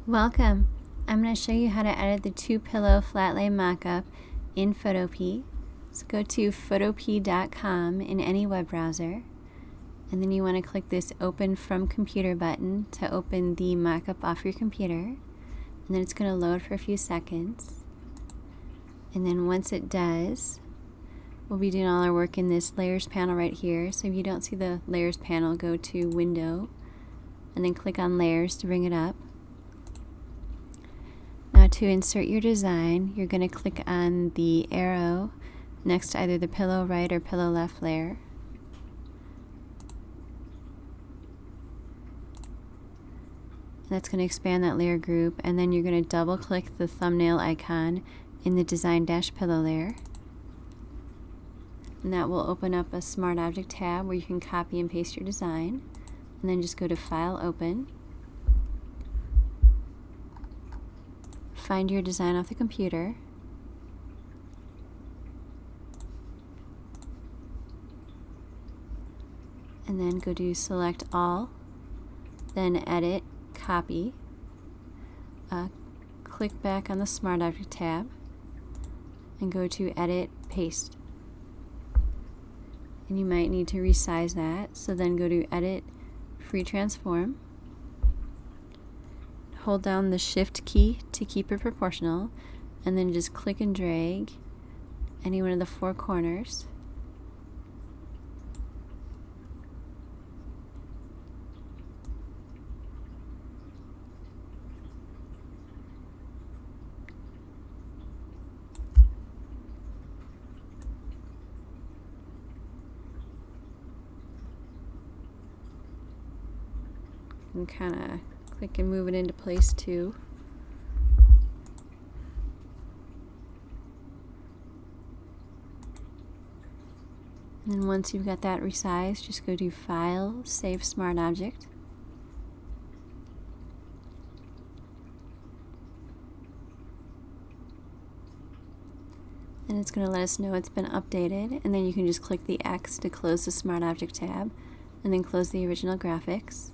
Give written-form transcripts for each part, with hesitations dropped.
Welcome! I'm going to show you how to edit the 2-pillow Flatlay mockup in Photopea. So go to photopea.com in any web browser, and then you want to click this Open from Computer button to open the mockup off your computer, and then it's going to load for a few seconds. And then once it does, we'll be doing all our work in this Layers panel right here. So if you don't see the Layers panel, go to Window, and then click on Layers to bring it up. Now to insert your design, you're going to click on the arrow next to either the pillow right or pillow left layer. That's going to expand that layer group, and then you're going to double click the thumbnail icon in the Design Dash Pillow layer. And that will open up a Smart Object tab where you can copy and paste your design. And then just go to File, Open. Find your design off the computer. And then go to Select All, then Edit, Copy. Click back on the Smart Object tab and go to Edit, Paste. And you might need to resize that, so then go to Edit, Free Transform. Hold down the Shift key to keep it proportional, and then just click and drag any one of the four corners. And kind of click and move it into place too. And then once you've got that resized, just go to File, Save Smart Object. And it's going to let us know it's been updated, and then you can just click the X to close the Smart Object tab, and then close the original graphics.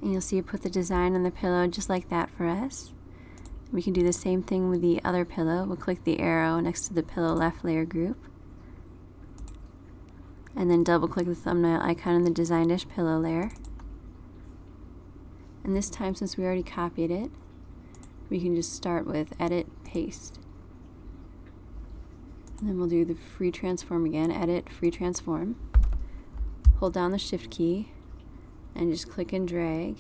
And you'll see it put the design on the pillow just like that for us. We can do the same thing with the other pillow. We'll click the arrow next to the pillow left layer group, and then double click the thumbnail icon in the Design Dash Pillow layer. And this time, since we already copied it, we can just start with Edit, Paste. And then we'll do the Free Transform again, Edit, Free Transform. Hold down the Shift key and just click and drag.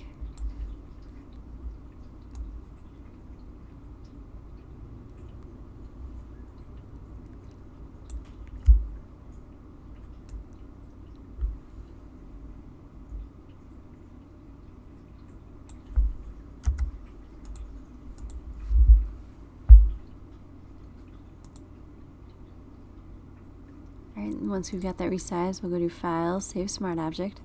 Alright, once we've got that resized, we'll go to File, Save Smart Object.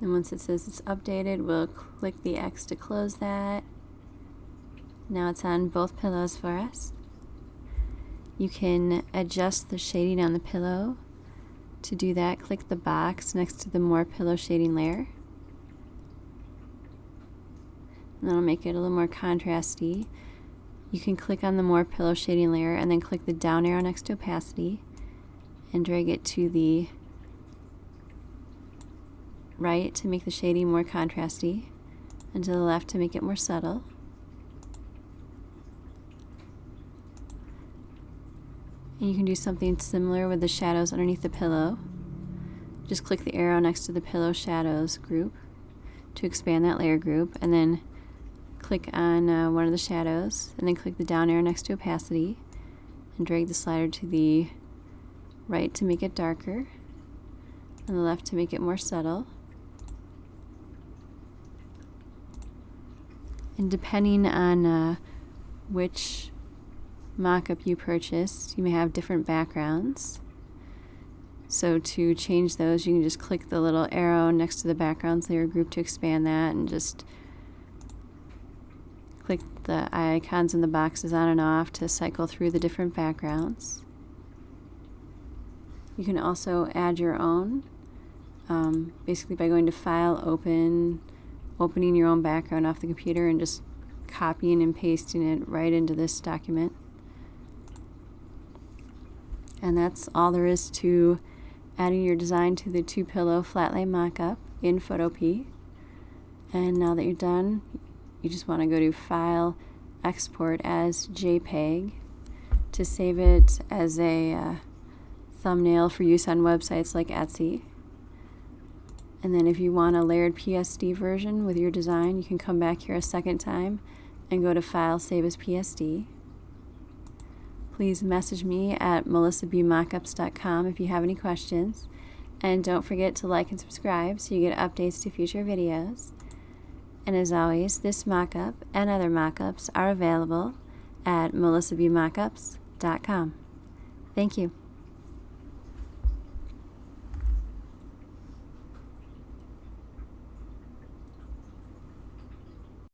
And once it says it's updated, we'll click the X to close that. Now it's on both pillows for us. You can adjust the shading on the pillow. To do that, click the box next to the More Pillow Shading layer. And that'll make it a little more contrasty. You can click on the More Pillow Shading layer and then click the down arrow next to Opacity and drag it to the right to make the shading more contrasty, and to the left to make it more subtle. And you can do something similar with the shadows underneath the pillow. Just click the arrow next to the Pillow Shadows group to expand that layer group, and then click on one of the shadows, and then click the down arrow next to Opacity and drag the slider to the right to make it darker, and the left to make it more subtle. And depending on which mockup you purchased, you may have different backgrounds. So to change those, you can just click the little arrow next to the backgrounds layer group to expand that, and just click the icons in the boxes on and off to cycle through the different backgrounds. You can also add your own, basically by going to File, opening your own background off the computer and just copying and pasting it right into this document. And that's all there is to adding your design to the 2-pillow Flatlay mockup in Photopea. And now that you're done, you just want to go to File, Export as JPEG to save it as a thumbnail for use on websites like Etsy. And then if you want a layered PSD version with your design, you can come back here a second time and go to File, Save as PSD. Please message me at melissabmockups.com if you have any questions. And don't forget to like and subscribe so you get updates to future videos. And as always, this mockup and other mockups are available at melissabmockups.com. Thank you.